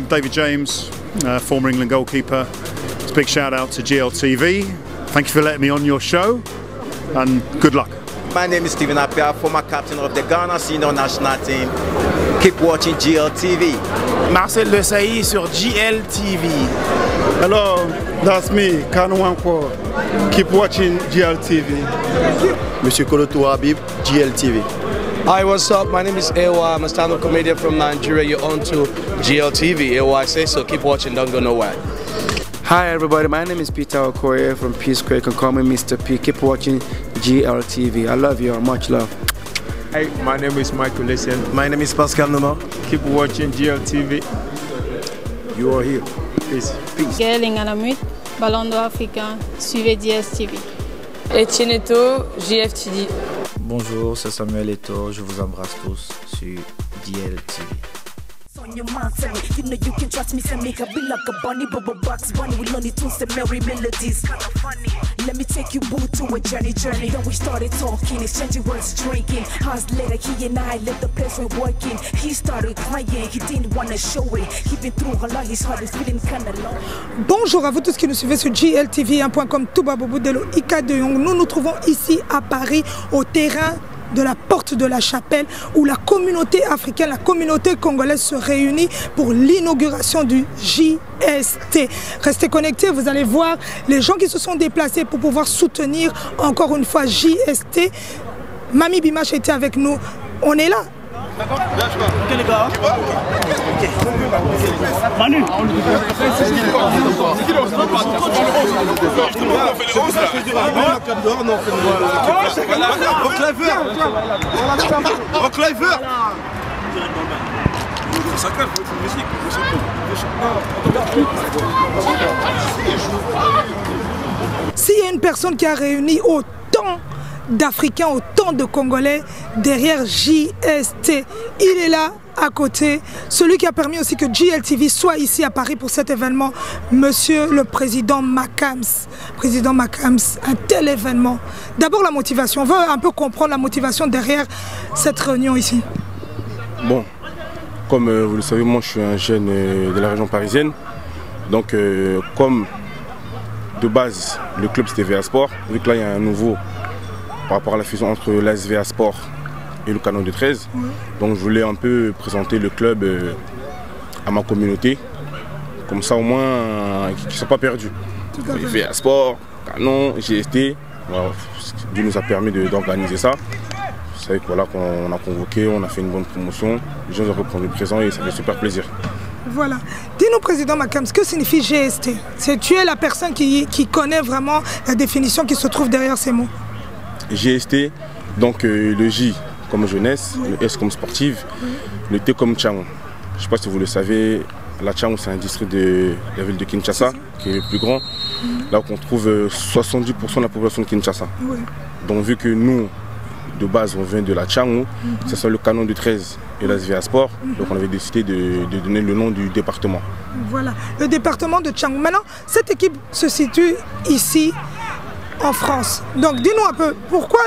I'm David James, former England goalkeeper. It's a big shout out to GLTV. Thank you for letting me on your show and good luck. My name is Stephen Appiah, former captain of the Ghana senior national team. Keep watching GLTV. Marcel Desailly sur GLTV. Hello, that's me, Kanu Wankwo. Keep watching GLTV. Monsieur Koloto Habib, GLTV. Hi, what's up? My name is Ewa. I'm a stand-up comedian from Nigeria. You're on to GLTV. Ewa, I say so. Keep watching. Don't go nowhere. Hi, everybody. My name is Peter Okoye from P Square. You can call me Mr. P. Keep watching GLTV. I love you. Much love. Hi, my name is Michael Listen. My name is Pascal Noma. Keep watching GLTV. You are here. Peace. Peace. Gaël Ngalamut, Ballon d'Or africain. Suivez GSTV. Etienne Eto, GFTV. Bonjour, c'est Samuel Eto, je vous embrasse tous sur GLTV. Let me take you both to a journey. Then we started talking, exchanging words, drinking. Hours later, he and I left the place we're working. He started crying, he didn't want to show it. He been through a lot, his heart is feeling kind of low. Bonjour à vous tous qui nous suivez sur GLTV1.com, Touba Bobo Delo, Ika de Yong. Nous nous trouvons ici à Paris, au terrain de la porte de la Chapelle, où la communauté africaine, la communauté congolaise se réunit pour l'inauguration du JST. Restez connectés, vous allez voir les gens qui se sont déplacés pour pouvoir soutenir encore une fois JST. Mami Bimache était avec nous, on est là. D'accord. Ok les gars. Ok. Manu. S'il y a une personne qui a réuni autant d'Africains, autant de Congolais derrière JST, il est là à côté, celui qui a permis aussi que GLTV soit ici à Paris pour cet événement, Monsieur le Président Makams. Président Makams, un tel événement. D'abord la motivation, on veut un peu comprendre la motivation derrière cette réunion ici. Bon, comme vous le savez, moi je suis un jeune de la région parisienne, donc comme de base le club c'était VA Sport, vu que là il y a un nouveau par rapport à la fusion entre l'ASVA Sport et le Canon de 13. Oui. Donc je voulais un peu présenter le club à ma communauté, comme ça au moins qu'ils ne sont pas perdus. VA Sport, Canon, GST, voilà, Dieu nous a permis d'organiser ça. Vous savez qu'on a convoqué, on a fait une bonne promotion, les gens ont répondu présent et ça fait super plaisir. Voilà. Dis-nous, Président Makams, que signifie GST? Tu es la personne qui connaît vraiment la définition qui se trouve derrière ces mots. GST, donc le J comme jeunesse, oui. Le S comme sportive, oui. Le T comme Tchangou. Je ne sais pas si vous le savez, la Tchangou c'est un district de la ville de Kinshasa, qui est le plus grand, là où on trouve 70% de la population de Kinshasa. Oui. Donc vu que nous, de base, on vient de la Tchangou, c'est ça le Canon de 13 et la SVA Sport, donc on avait décidé de donner le nom du département. Voilà, le département de Tchangou. Maintenant, cette équipe se situe ici, en France. Donc dis-nous un peu, pourquoi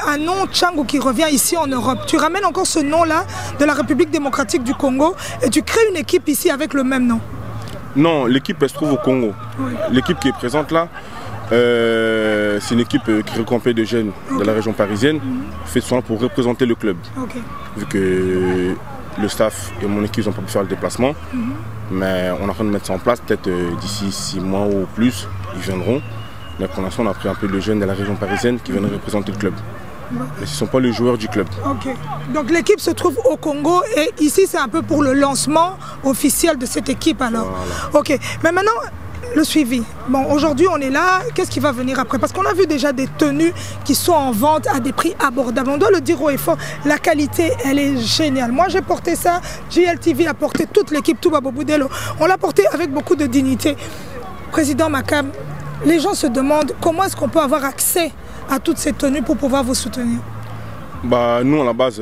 un nom Tchangou qui revient ici en Europe? Tu ramènes encore ce nom-là de la République démocratique du Congo et tu crées une équipe ici avec le même nom? Non, l'équipe elle se trouve au Congo. Oui. L'équipe qui est présente là, c'est une équipe qui regroupe de jeunes de la région parisienne, fait soin pour représenter le club. Vu que le staff et mon équipe n'ont pas pu faire le déplacement, mais on est en train de mettre ça en place, peut-être d'ici 6 mois ou plus, ils viendront. Mais pour l'instant, on a pris un peu de jeunes de la région parisienne qui viennent représenter le club. Mais ce ne sont pas les joueurs du club. Ok. Donc l'équipe se trouve au Congo et ici, c'est un peu pour le lancement officiel de cette équipe alors. Voilà. Ok. Mais maintenant, le suivi. Bon, aujourd'hui, on est là. Qu'est-ce qui va venir après? Parce qu'on a vu déjà des tenues qui sont en vente à des prix abordables. On doit le dire haut et fort. La qualité, elle est géniale. Moi, j'ai porté ça. GLTV a porté toute l'équipe Touba Bobo Delo. On l'a porté avec beaucoup de dignité. Président Makam, les gens se demandent comment est-ce qu'on peut avoir accès à toutes ces tenues pour pouvoir vous soutenir. Bah, nous, à la base,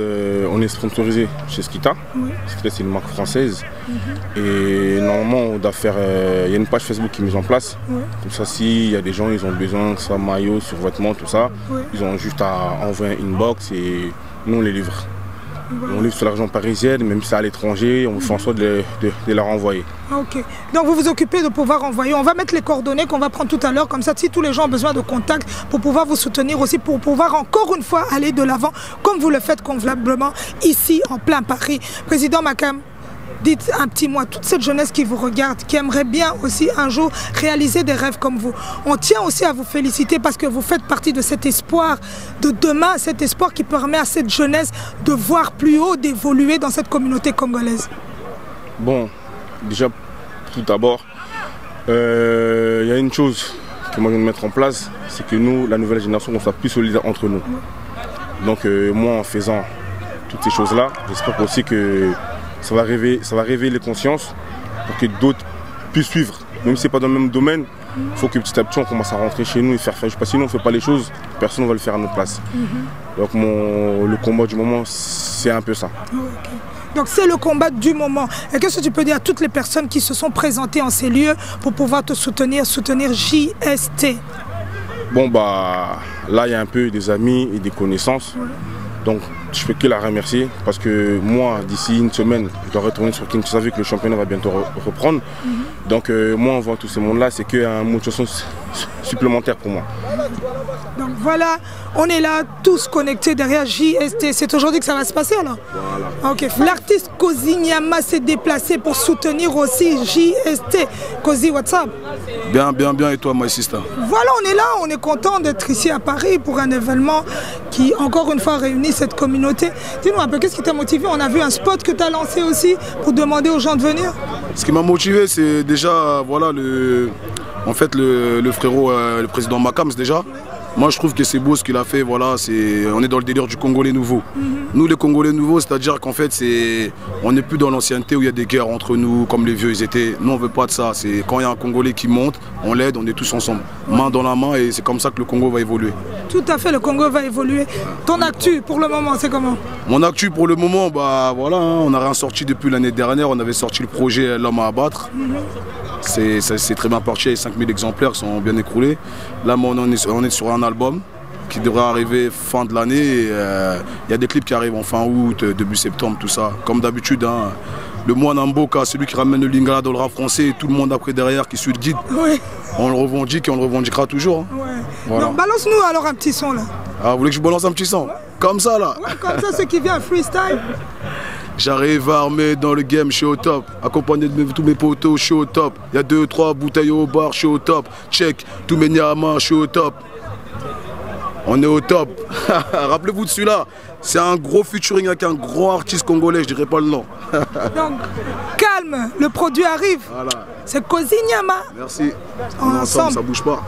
on est sponsorisé chez Skita. Oui. Skita, c'est une marque française. Et normalement, on doit faire. Il y a une page Facebook qui est mise en place. Oui. Comme ça, s'il y a des gens, ils ont besoin de ça, maillot, survêtement, tout ça, oui. Ils ont juste à envoyer un inbox et nous, on les livre. On livre sur la région parisienne, même si c'est à l'étranger, on fait en sorte de la renvoyer. Ok. Donc vous vous occupez de pouvoir envoyer. On va mettre les coordonnées qu'on va prendre tout à l'heure, comme ça si tous les gens ont besoin de contact pour pouvoir vous soutenir aussi, pour pouvoir encore une fois aller de l'avant, comme vous le faites convenablement ici en plein Paris. Président Makam, dites un petit mot à toute cette jeunesse qui vous regarde, qui aimerait bien aussi un jour réaliser des rêves comme vous. On tient aussi à vous féliciter parce que vous faites partie de cet espoir de demain, cet espoir qui permet à cette jeunesse de voir plus haut, d'évoluer dans cette communauté congolaise. Bon, déjà, tout d'abord, il y a une chose que moi je viens de mettre en place, c'est que nous, la nouvelle génération, on soit plus solidaires entre nous. Donc moi, en faisant toutes ces choses-là, j'espère aussi que ça va réveiller les consciences pour que d'autres puissent suivre. Même si ce n'est pas dans le même domaine, il faut que petit à petit on commence à rentrer chez nous et faire. Parce que sinon on ne fait pas les choses, personne ne va le faire à notre place. Donc le combat du moment, c'est un peu ça. Okay. Donc c'est le combat du moment. Et qu'est-ce que tu peux dire à toutes les personnes qui se sont présentées en ces lieux pour pouvoir te soutenir JST? Bon bah là il y a un peu des amis et des connaissances. Donc je peux que la remercier parce que moi, d'ici une semaine, je dois retourner sur Kinshasa vu que le championnat va bientôt reprendre. Donc moi, en voit tout ce monde-là, c'est qu'un mot de chanson supplémentaire pour moi. Donc voilà, on est là, tous connectés derrière JST. C'est aujourd'hui que ça va se passer alors? Voilà. Ok. L'artiste Kozi Nyama s'est déplacé pour soutenir aussi JST. Kozi, what's up? Bien, et toi, my sister? Voilà, on est là, on est content d'être ici à Paris pour un événement qui, encore une fois, réunit cette communauté. Dis-nous un peu, qu'est-ce qui t'a motivé? On a vu un spot que tu as lancé aussi pour demander aux gens de venir. Ce qui m'a motivé, c'est déjà, voilà, le frérot, le président Makam, déjà. Moi, je trouve que c'est beau ce qu'il a fait. Voilà, on est dans le délire du Congolais nouveau. Nous, les Congolais nouveaux, c'est-à-dire qu'en fait, on n'est plus dans l'ancienneté où il y a des guerres entre nous, comme les vieux ils étaient. Nous, on ne veut pas de ça. C'est quand il y a un Congolais qui monte, on l'aide, on est tous ensemble, main dans la main, et c'est comme ça que le Congo va évoluer. Tout à fait, le Congo va évoluer. Ton actu, pour le moment, c'est comment? Mon actu, pour le moment, bah voilà, hein, on n'a rien sorti depuis l'année dernière. On avait sorti le projet L'homme à abattre. C'est très bien parti, les 5000 exemplaires sont bien écroulés. Là, on est sur un album qui devrait arriver fin de l'année. Il y a des clips qui arrivent en fin août, début septembre, tout ça. Comme d'habitude, hein, le moine Mboka, celui qui ramène le lingala dans le rap français, et tout le monde après derrière qui suit le guide. Oui. On le revendique et on le revendiquera toujours. Hein. Ouais. Voilà. Donc balance-nous alors un petit son là. Ah, vous voulez que je balance un petit son? Comme ça là? Ouais, comme ça, ce qui vient freestyle. J'arrive armé dans le game, je suis au top. Accompagné de tous mes potos, je suis au top. Il y a 2-3 bouteilles au bar, je suis au top. Check, tous mes niamas, je suis au top. On est au top. Rappelez-vous de celui-là. C'est un gros featuring avec un gros artiste congolais, je dirais pas le nom. Donc, calme, le produit arrive. Voilà. C'est Kozi Nyama. Merci. Ensemble, ça bouge pas.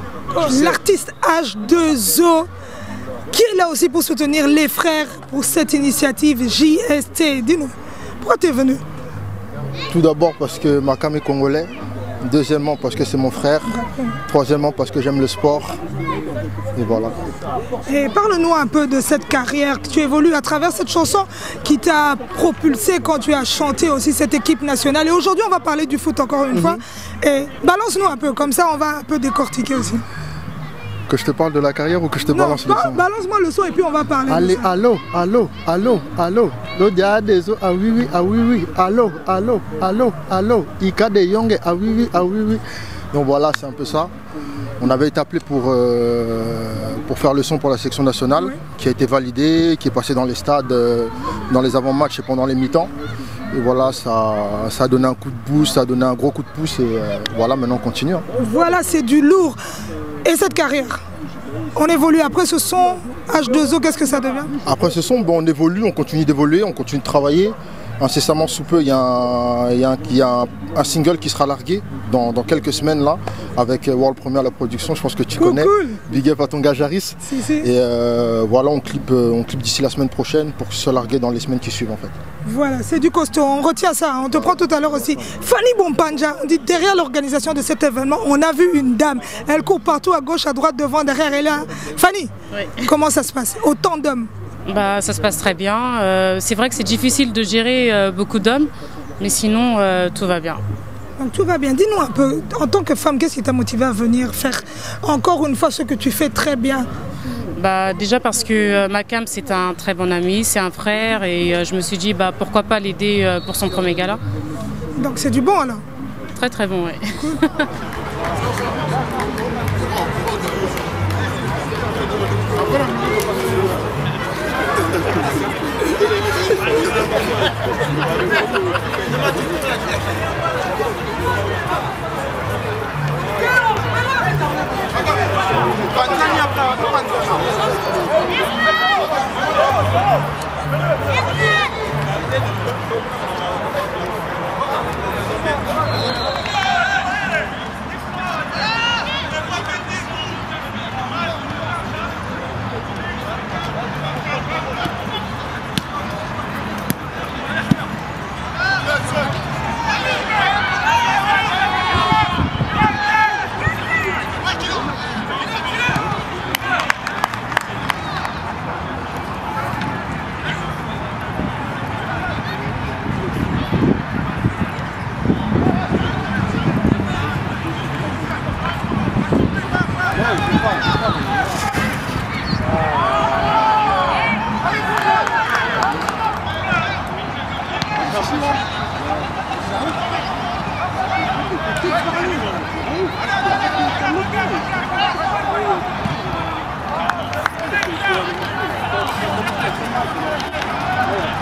L'artiste H2O qui est là aussi pour soutenir les frères pour cette initiative JST. Dis-nous, pourquoi tu es venu? Tout d'abord parce que Makam est congolais. Deuxièmement parce que c'est mon frère. Troisièmement parce que j'aime le sport. Et voilà. Et parle-nous un peu de cette carrière que tu évolues à travers cette chanson qui t'a propulsé quand tu as chanté aussi cette équipe nationale. Et aujourd'hui on va parler du foot encore une fois. Et balance-nous un peu, comme ça on va un peu décortiquer aussi. Que je te parle de la carrière ou que je te balance le son? Balance-moi le son et puis on va parler. Allez, allô, l'Odia des eaux, ah oui, allô, Ika de Yonge, ah oui. Donc voilà, c'est un peu ça. On avait été appelé pour faire le son pour la section nationale, qui a été validé, qui est passé dans les stades, dans les avant-matchs et pendant les mi-temps. Et voilà, ça a donné un coup de boost, ça a donné un gros coup de pouce et voilà, maintenant on continue. Voilà, c'est du lourd. Et cette carrière, on évolue après ce son H2O, qu'est-ce que ça devient? Après ce son, bon, on évolue, on continue d'évoluer, on continue de travailler. Incessamment sous peu, il y a un single qui sera largué dans quelques semaines là, avec World Premier à la production, je pense que tu connais. Cool. Big up à ton gars Jaris. Si. Et voilà, on clip d'ici la semaine prochaine pour que ce soit largué dans les semaines qui suivent en fait. Voilà, c'est du costaud, on retient ça, on te prend tout à l'heure aussi. Fanny Bompanja, on dit derrière l'organisation de cet événement, on a vu une dame, elle court partout à gauche, à droite, devant, derrière, elle est là. Fanny, comment ça se passe? Autant d'hommes? Bah, ça se passe très bien. C'est vrai que c'est difficile de gérer beaucoup d'hommes, mais sinon tout va bien. Donc tout va bien. Dis-nous un peu, en tant que femme, qu'est-ce qui t'a motivé à venir faire encore une fois ce que tu fais très bien? Déjà parce que Makam c'est un très bon ami, c'est un frère et je me suis dit pourquoi pas l'aider pour son premier gala. Donc c'est du bon alors? Très très bon, oui. Cool.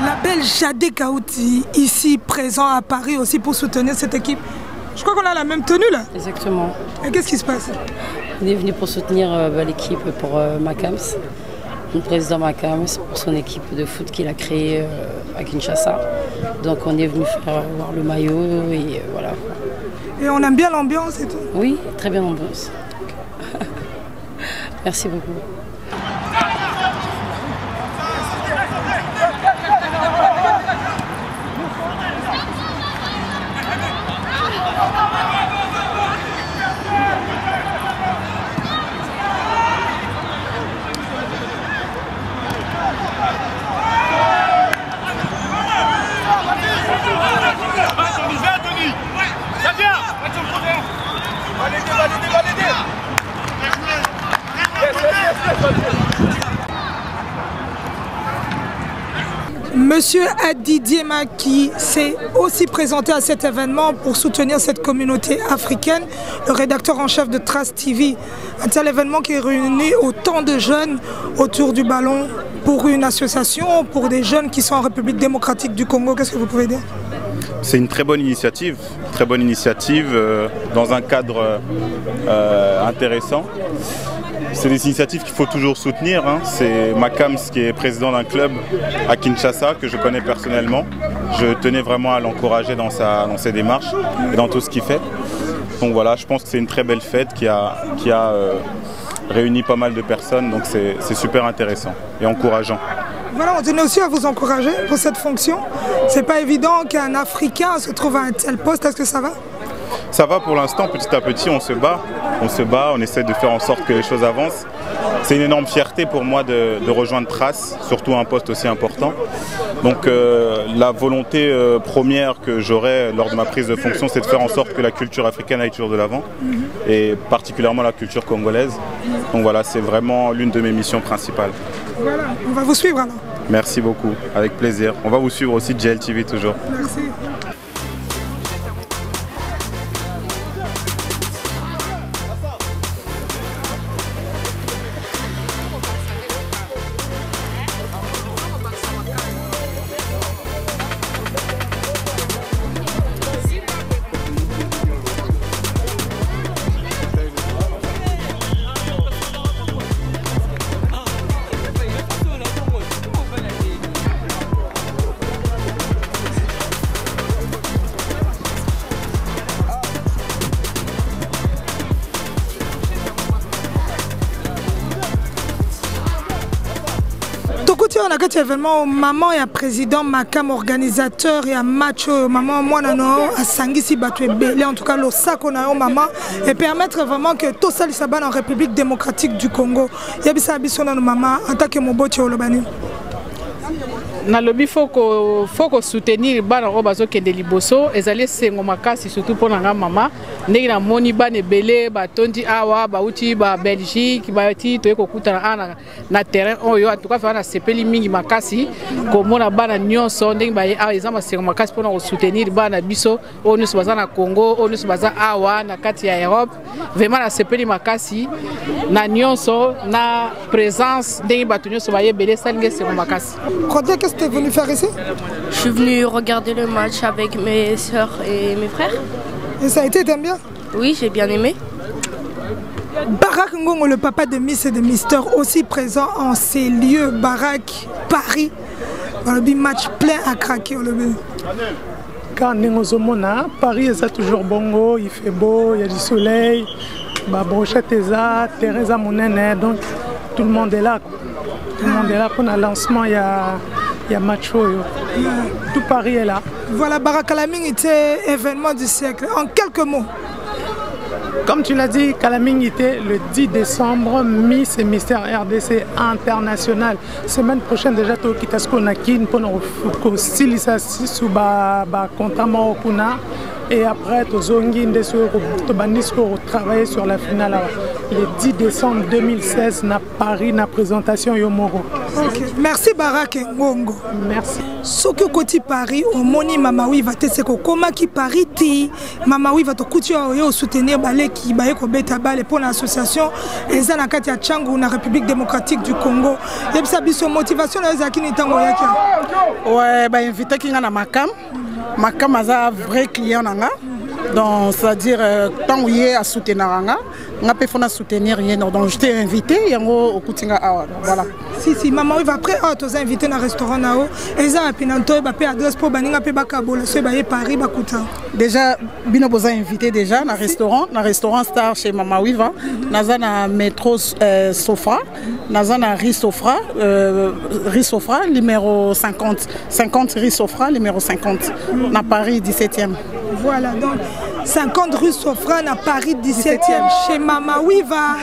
La belle Jadé Kaouti, ici présent à Paris aussi pour soutenir cette équipe. Je crois qu'on a la même tenue là. Exactement. Et qu'est-ce qui se passe? On est venu pour soutenir l'équipe pour Makams. Le président Makams pour son équipe de foot qu'il a créée à Kinshasa. Donc on est venu faire voir le maillot et voilà. Et on aime bien l'ambiance et tout? Oui, très bien l'ambiance. Merci beaucoup. Monsieur Adi Diema qui s'est aussi présenté à cet événement pour soutenir cette communauté africaine, le rédacteur en chef de Trace TV, un tel événement qui réunit autant de jeunes autour du ballon pour une association, pour des jeunes qui sont en République démocratique du Congo. Qu'est-ce que vous pouvez dire? C'est une très bonne initiative dans un cadre intéressant. C'est des initiatives qu'il faut toujours soutenir. C'est Makams qui est président d'un club à Kinshasa que je connais personnellement. Je tenais vraiment à l'encourager dans ses démarches et dans tout ce qu'il fait. Donc voilà, je pense que c'est une très belle fête qui a réuni pas mal de personnes. Donc c'est super intéressant et encourageant. Voilà, on tenait aussi à vous encourager pour cette fonction. C'est pas évident qu'un Africain se trouve à un tel poste. Est-ce que ça va? Ça va pour l'instant, petit à petit on se bat, on essaie de faire en sorte que les choses avancent. C'est une énorme fierté pour moi de rejoindre Trace, surtout un poste aussi important. Donc la volonté première que j'aurai lors de ma prise de fonction, c'est de faire en sorte que la culture africaine aille toujours de l'avant, et particulièrement la culture congolaise. Donc voilà, c'est vraiment l'une de mes missions principales. Voilà, on va vous suivre alors. Merci beaucoup, avec plaisir. On va vous suivre aussi GLTV toujours. Merci. On a fait événement maman et président Makam organisateur et un match maman moi non à Sangisi Batoué Belé en tout cas le sac on a maman et permettre vraiment que tout ça s'abonne en République démocratique du Congo. Yabisa Bisona maman en tant que Moboti Olobani. nalobi faut que soutenir bana ko bazokende liboso ezali sengo makasi surtout pour nga mama ndenge na moni bana ebele batondi awa bauti ba Belgique bati to ekokutana na terrain oyo en tout cas na sepeli mingi makasi komona bana nyonso ndenge ba exemple sengo makasi pour na soutenir bana biso onu baza na Congo onu baza awa na kati ya Europe vraiment na sepeli makasi na nyonso na présence ndenge batu nyonso ba ebele salinge sengo makasi. Qu'est-ce que tu es venu faire ici? Je suis venu regarder le match avec mes soeurs et mes frères. Et ça a été, t'aimes bien? Oui, j'ai bien aimé. Barak Ngongo, le papa de Miss et de Mister, aussi présent en ces lieux, Barak, Paris. Le match plein à craquer. Quand Nengozomona, Paris est toujours bongo, il fait beau, il y a du soleil, brochette est là, Teresa Mounene, donc tout le monde est là. Tout le monde est là pour le lancement, il y a match. Tout Paris est là. Voilà, Barak Kalaming était événement du siècle. En quelques mots. Comme tu l'as dit, Kalaming était le 10 décembre, Miss et Mister RDC international. Semaine prochaine déjà, tu as ce qu'on a qui pour nous sous contrairement au Kuna. Et après, tu as travaillé sur la finale. Le 10 décembre 2016, à Paris, na présentation Yomoro. Okay. Merci Barak Ngongo. Merci. Ce que côté Paris, au moni Mamawi va te seko comment qui Paris ti Mamawi va te couture au soutenir balé qui baé ko beta balé pour l'association les ana kati ya Tchangu na République démocratique du Congo. Et puis ça biso motivation na zakini tango yaki. Ouais, ba invité ki na Makam. Makam aza vrai client nanga. Donc c'est-à-dire tant où il est à soutenir nanga. On a pu soutenir rien donc je t'ai invité au Kutinga voilà. Si maman il va après tu invité dans restaurant nao et ça pinanto il va payer adresse pour baninga pe bakabola so ba Paris bakuta. Déjà bino boza invité déjà dans restaurant Star chez Mama Wiva naza na métro Sofra naza na Rue Sofra numéro 50 Rue Sofra numéro 50 na Paris 17e. Voilà donc 50 rue Sofra à Paris 17e chez Mama Wiva.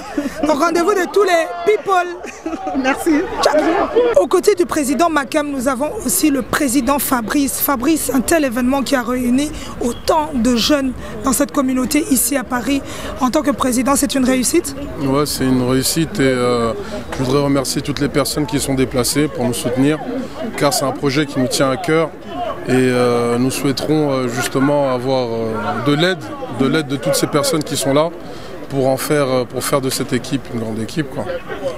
Donc rendez-vous de tous les people. Merci. Aux côtés du président Makam, nous avons aussi le président Fabrice. Fabrice, un tel événement qui a réuni autant de jeunes dans cette communauté ici à Paris. En tant que président, c'est une réussite? Ouais, c'est une réussite et je voudrais remercier toutes les personnes qui sont déplacées pour nous soutenir car c'est un projet qui nous tient à cœur. Et nous souhaiterons justement avoir de l'aide de toutes ces personnes qui sont là pour faire de cette équipe une grande équipe, quoi.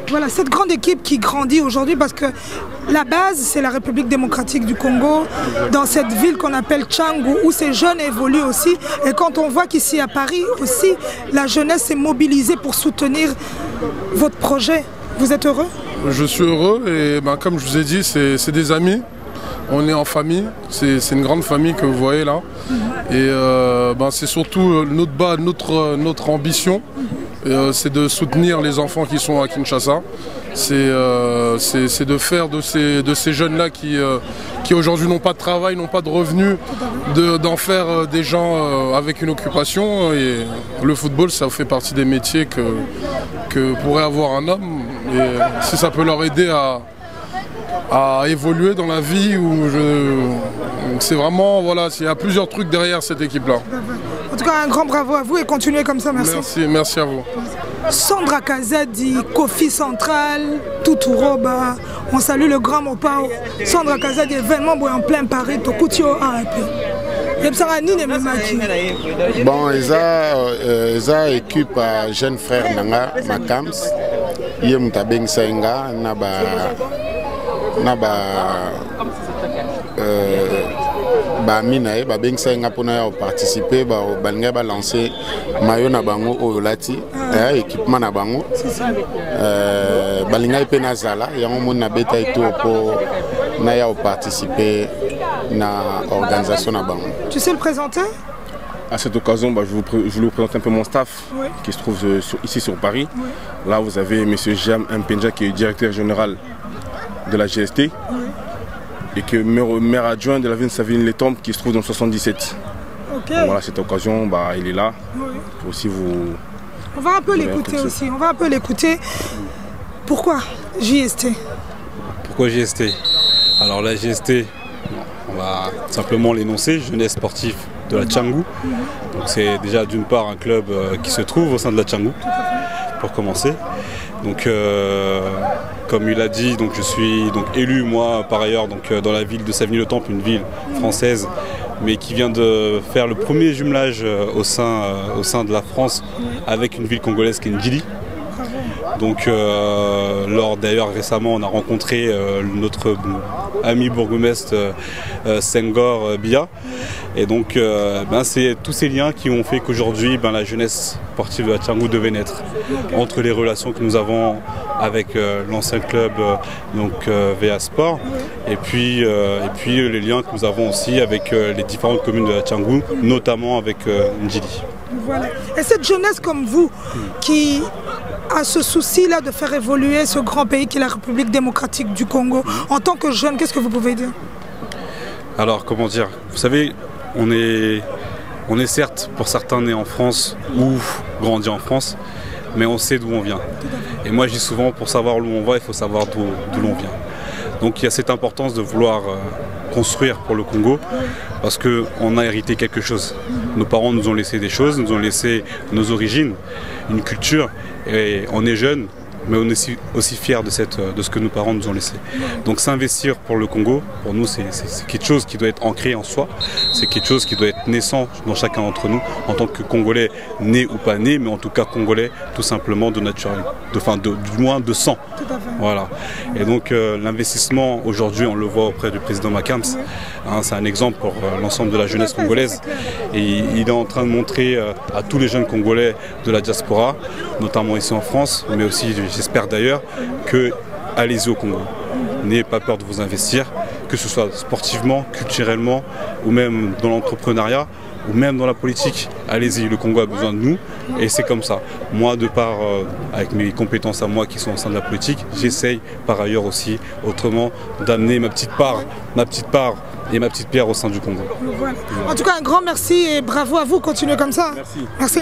Voilà, cette grande équipe qui grandit aujourd'hui parce que la base c'est la République démocratique du Congo, dans cette ville qu'on appelle Tchangu où ces jeunes évoluent aussi. Et quand on voit qu'ici à Paris aussi, la jeunesse est mobilisée pour soutenir votre projet, vous êtes heureux? Je suis heureux et comme je vous ai dit, c'est des amis. On est en famille, c'est une grande famille que vous voyez là. Et c'est surtout notre ambition, c'est de soutenir les enfants qui sont à Kinshasa. C'est de faire de ces jeunes-là qui aujourd'hui n'ont pas de travail, n'ont pas de revenus, d'en faire des gens avec une occupation. Et le football, ça fait partie des métiers que pourrait avoir un homme. Et si ça peut leur aider à évoluer dans la vie, c'est vraiment, voilà, il y a plusieurs trucs derrière cette équipe-là. En tout cas, un grand bravo à vous et continuez comme ça, merci. Merci à vous. Sandra Kazadi, Kofi Central, Tuturoba, on salue le grand Mopao. Sandra Kazadi, événement en plein Paris, Tokutio AAP. Bon, ils équipe jeune frère Nanga, Makams, Yemtabeng Senga, Minae, Babeng Senga pour participer, Balnga ba lancer maillot na bango Oyolati, équipement na bango. Balinga Penazala, yango mon na beta et tout pour naya participer na organisation na bango. Tu sais le présenter? À cette occasion, je vais vous présenter un peu mon staff qui se trouve ici sur Paris. Là, vous avez M. Jam Mpenja qui est directeur général de la GST et que maire adjoint de la ville de Savine-les-Tombes qui se trouve dans le 77. Okay. Voilà, cette occasion, il est là pour aussi vous... On va un peu l'écouter aussi, on va un peu l'écouter. Pourquoi JST? Pourquoi JST? Alors la GST, on va simplement l'énoncer, Jeunesse sportive de la Tchangou. C'est déjà d'une part un club qui se trouve au sein de la Tchangou, pour commencer. Donc comme il a dit, donc, je suis donc, élu moi par ailleurs donc, dans la ville de Savigny-le-Temple, une ville française, mais qui vient de faire le premier jumelage au sein de la France avec une ville congolaise qui est Ndjili. Donc d'ailleurs récemment on a rencontré notre ami bourgmestre Senghor Biya, et donc c'est tous ces liens qui ont fait qu'aujourd'hui la jeunesse sportive de la Tchangou devait naître, entre les relations que nous avons avec l'ancien club VA Sport et puis les liens que nous avons aussi avec les différentes communes de la Tchangou, notamment avec Ndjili. Voilà. Et cette jeunesse comme vous qui a ce souci-là de faire évoluer ce grand pays qui est la République démocratique du Congo, en tant que jeune, qu'est-ce que vous pouvez dire? Alors, comment dire? Vous savez, on est certes, pour certains, nés en France ou grandis en France, mais on sait d'où on vient. Et moi, je dis souvent, pour savoir où on va, il faut savoir d'où l'on vient. Donc, il y a cette importance de vouloir construire pour le Congo, parce qu'on a hérité quelque chose. Nos parents nous ont laissé des choses, nous ont laissé nos origines, une culture, et on est jeunes, mais on est aussi fiers de ce que nos parents nous ont laissé. Donc s'investir pour le Congo, pour nous, c'est quelque chose qui doit être ancré en soi, c'est quelque chose qui doit être naissant dans chacun d'entre nous, en tant que Congolais, né ou pas né, mais en tout cas Congolais, tout simplement de naturel, du moins de sang. Voilà. Et donc l'investissement, aujourd'hui, on le voit auprès du président Makams, hein, c'est un exemple pour l'ensemble de la jeunesse congolaise, et il est en train de montrer à tous les jeunes Congolais de la diaspora, notamment ici en France, mais aussi j'espère d'ailleurs, que allez-y au Congo. N'ayez pas peur de vous investir, que ce soit sportivement, culturellement, ou même dans l'entrepreneuriat, ou même dans la politique. Allez-y, le Congo a besoin de nous, et c'est comme ça. Moi, de part, avec mes compétences à moi qui sont au sein de la politique, j'essaye par ailleurs aussi, autrement, d'amener ma petite part et ma petite pierre au sein du Congo. Voilà. En tout cas, un grand merci et bravo à vous, continuez comme ça. Merci. Merci.